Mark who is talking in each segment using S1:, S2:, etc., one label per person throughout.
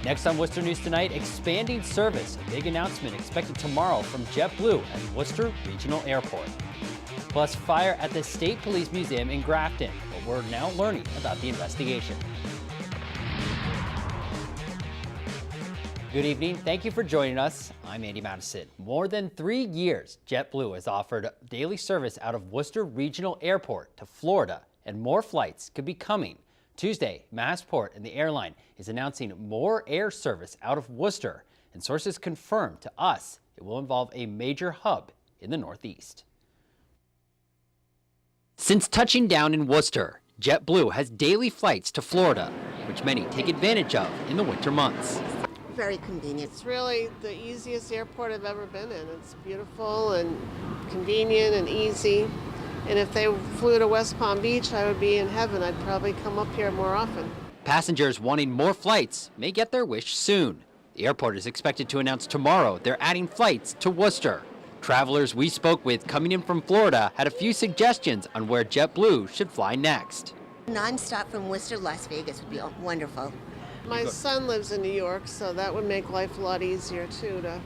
S1: Next on Worcester News Tonight, expanding service. A big announcement expected tomorrow from JetBlue at Worcester Regional Airport. Plus, fire at the State Police Museum in Grafton, but we're now learning about the investigation. Good evening. Thank you for joining us. I'm Andy Madison. More than 3 years, JetBlue has offered daily service out of Worcester Regional Airport to Florida, and more flights could be coming. Tuesday, Massport and the airline is announcing more air service out of Worcester, and sources confirmed to us it will involve a major hub in the Northeast. Since touching down in Worcester, JetBlue has daily flights to Florida, which many take advantage of in the winter months.
S2: Very convenient.
S3: It's really the easiest airport I've ever been in. It's beautiful and convenient and easy. And if they flew to West Palm Beach, I would be in heaven. I'd probably come up here more often.
S1: Passengers wanting more flights may get their wish soon. The airport is expected to announce tomorrow they're adding flights to Worcester. Travelers we spoke with coming in from Florida had a few suggestions on where JetBlue should fly next.
S2: Non-stop from Worcester, Las Vegas would be wonderful.
S3: My son lives in New York, so that would make life a lot easier, too, to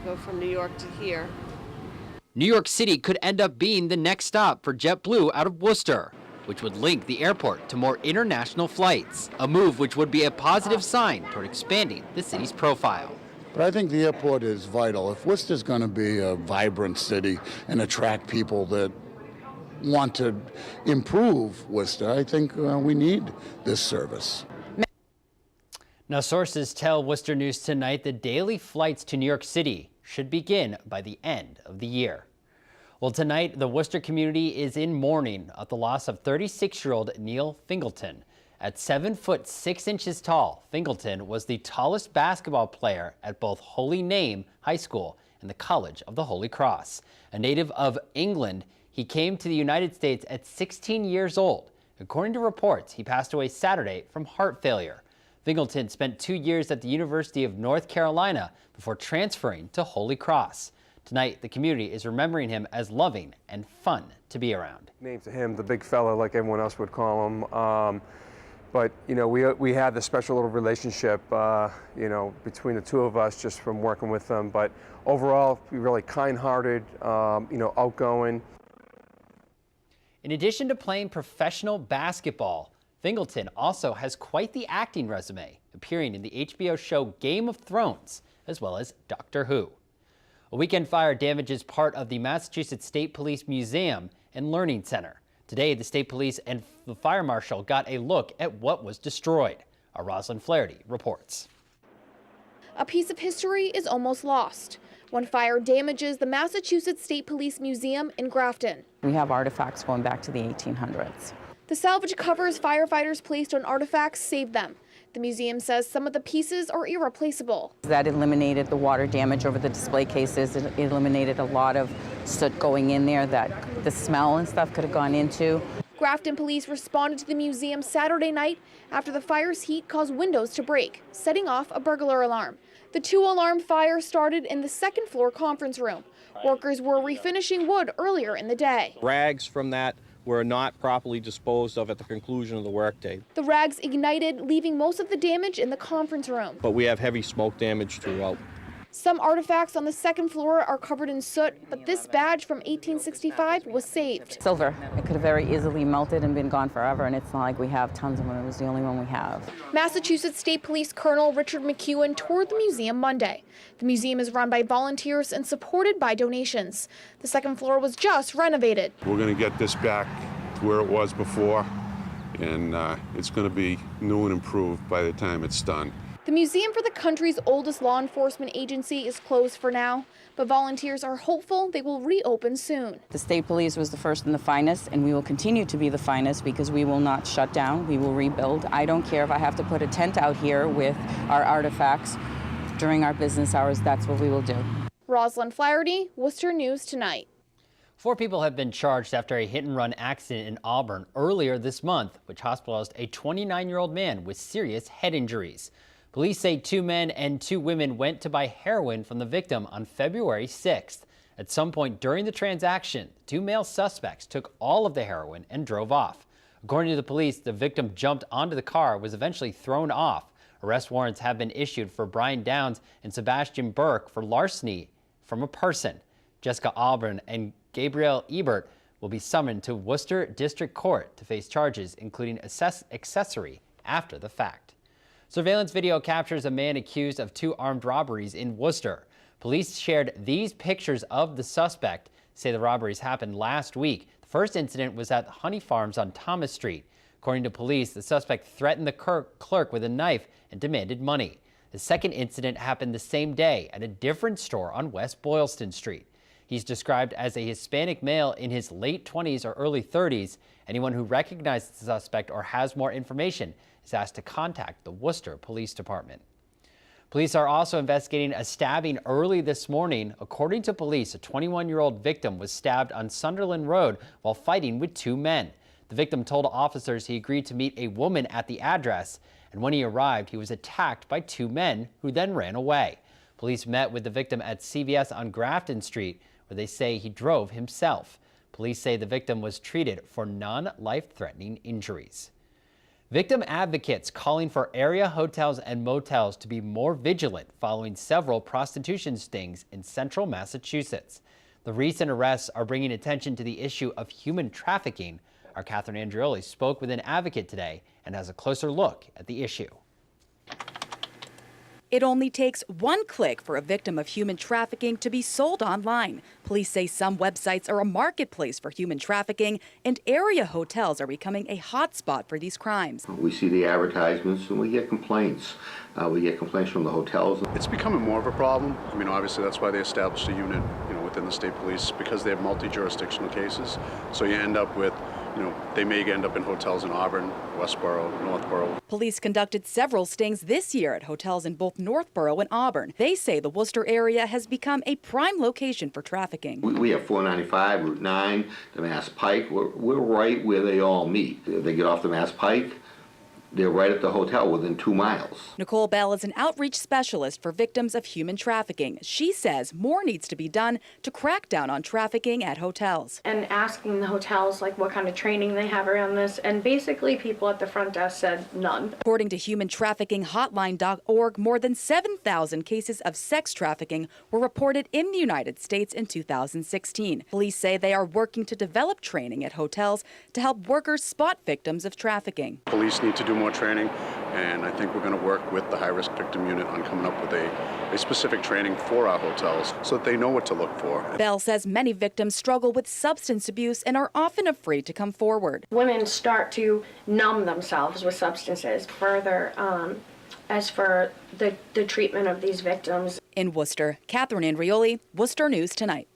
S3: go from New York to here.
S1: New York City could end up being the next stop for JetBlue out of Worcester, which would link the airport to more international flights, a move which would be a positive sign toward expanding the city's profile.
S4: But I think the airport is vital. If Worcester's going to be a vibrant city and attract people that want to improve Worcester, I think we need this service.
S1: Now, sources tell Worcester News Tonight that daily flights to New York City should begin by the end of the year. Well, tonight, the Worcester community is in mourning at the loss of 36-year-old Neil Fingleton. At 7 foot 6 inches tall, Fingleton was the tallest basketball player at both Holy Name High School and the College of the Holy Cross. A native of England, he came to the United States at 16 years old. According to reports, he passed away Saturday from heart failure. Fingleton spent 2 years at the University of North Carolina before transferring to Holy Cross. Tonight, the community is remembering him as loving and fun to be around.
S5: Named to him, the big fella, like everyone else would call him. But, you know, we had this special little relationship, you know, between the two of us just from working with him. But overall, really kind-hearted, you know, outgoing.
S1: In addition to playing professional basketball, Fingleton also has quite the acting resume, appearing in the HBO show Game of Thrones, as well as Doctor Who. A weekend fire damages part of the Massachusetts State Police Museum and Learning Center. Today, the state police and the fire marshal got a look at what was destroyed. Our Rosalind Flaherty reports.
S6: A piece of history is almost lost when fire damages the Massachusetts State Police Museum in Grafton.
S7: We have artifacts going back to the 1800s.
S6: The salvage covers firefighters placed on artifacts saved them. The museum says some of the pieces are irreplaceable.
S7: That eliminated the water damage over the display cases. It eliminated a lot of soot going in there that the smell and stuff could have gone into.
S6: Grafton police responded to the museum Saturday night after the fire's heat caused windows to break, setting off a burglar alarm. The 2-alarm fire started in the second-floor conference room. Workers were refinishing wood earlier in the day.
S8: Rags from that were not properly disposed of at the conclusion of the workday.
S6: The rags ignited, leaving most of the damage in the conference room.
S8: But we have heavy smoke damage throughout.
S6: Some artifacts on the second floor are covered in soot, but this badge from 1865 was saved.
S7: Silver. It could have very easily melted and been gone forever, and it's not like we have tons of them. It was the only one we have.
S6: Massachusetts State Police Colonel Richard McEwen toured the museum Monday. The museum is run by volunteers and supported by donations. The second floor was just renovated.
S9: We're going to get this back to where it was before, and it's going to be new and improved by the time it's done.
S6: The museum for the country's oldest law enforcement agency is closed for now, but volunteers are hopeful they will reopen soon.
S7: The state police was the first and the finest, and we will continue to be the finest because we will not shut down. We will rebuild. I don't care if I have to put a tent out here with our artifacts during our business hours. That's what we will do.
S6: Rosalind Flaherty, Worcester News Tonight.
S1: 4 people have been charged after a hit-and-run accident in Auburn earlier this month, which hospitalized a 29-year-old man with serious head injuries. Police say 2 men and 2 women went to buy heroin from the victim on February 6th. At some point during the transaction, 2 male suspects took all of the heroin and drove off. According to the police, the victim jumped onto the car, was eventually thrown off. Arrest warrants have been issued for Brian Downs and Sebastian Burke for larceny from a person. Jessica Auburn and Gabriel Ebert will be summoned to Worcester District Court to face charges including accessory after the fact. Surveillance video captures a man accused of 2 armed robberies in Worcester. Police shared these pictures of the suspect, say the robberies happened last week. The first incident was at Honey Farms on Thomas Street. According to police, the suspect threatened the clerk with a knife and demanded money. The second incident happened the same day at a different store on West Boylston Street. He's described as a Hispanic male in his late 20s or early 30s. Anyone who recognizes the suspect or has more information is asked to contact the Worcester Police Department. Police are also investigating a stabbing early this morning. According to police, a 21-year-old victim was stabbed on Sunderland Road while fighting with 2 men. The victim told officers he agreed to meet a woman at the address, and when he arrived, he was attacked by 2 men who then ran away. Police met with the victim at CVS on Grafton Street, where they say he drove himself. Police say the victim was treated for non-life-threatening injuries. Victim advocates calling for area hotels and motels to be more vigilant following several prostitution stings in central Massachusetts. The recent arrests are bringing attention to the issue of human trafficking. Our Catherine Andrioli spoke with an advocate today and has a closer look at the issue.
S10: It only takes 1 click for a victim of human trafficking to be sold online. Police say some websites are a marketplace for human trafficking, and area hotels are becoming a hotspot for these crimes.
S11: We see the advertisements and we get complaints. We get complaints from the hotels.
S12: It's becoming more of a problem. I mean, obviously that's why they established a unit, within the state police, because they have multi-jurisdictional cases. So you end up with, they may end up in hotels in Auburn, Westboro, Northboro.
S10: Police conducted several stings this year at hotels in both Northboro and Auburn. They say the Worcester area has become a prime location for trafficking.
S11: We have 495, Route 9, the Mass Pike. We're right where they all meet. They get off the Mass Pike, they're right at the hotel within 2 miles.
S10: Nicole Bell is an outreach specialist for victims of human trafficking. She says more needs to be done to crack down on trafficking at hotels.
S13: And asking the hotels what kind of training they have around this, and basically people at the front desk said none.
S10: According to humantraffickinghotline.org, more than 7,000 cases of sex trafficking were reported in the United States in 2016. Police say they are working to develop training at hotels to help workers spot victims of trafficking.
S12: Police need to do more training, and I think we're going to work with the high-risk victim unit on coming up with a specific training for our hotels so that they know what to look for.
S10: Bell says many victims struggle with substance abuse and are often afraid to come forward.
S13: Women start to numb themselves with substances further as for the treatment of these victims.
S10: In Worcester, Catherine Andrioli, Worcester News Tonight.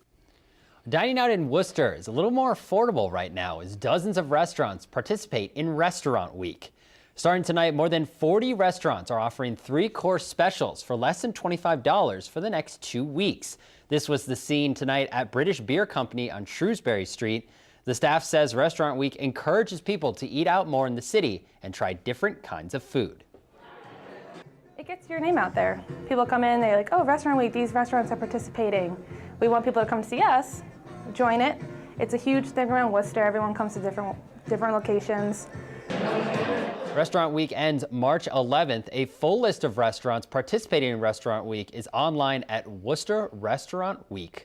S1: Dining out in Worcester is a little more affordable right now as dozens of restaurants participate in Restaurant Week. Starting tonight, more than 40 restaurants are offering 3-course specials for less than $25 for the next 2 weeks. This was the scene tonight at British Beer Company on Shrewsbury Street. The staff says Restaurant Week encourages people to eat out more in the city and try different kinds of food.
S14: It gets your name out there. People come in, they're like, oh, Restaurant Week, these restaurants are participating. We want people to come see us, join it. It's a huge thing around Worcester. Everyone comes to different locations.
S1: Restaurant Week ends March 11th. A full list of restaurants participating in Restaurant Week is online at worcesterrestaurantweek.com.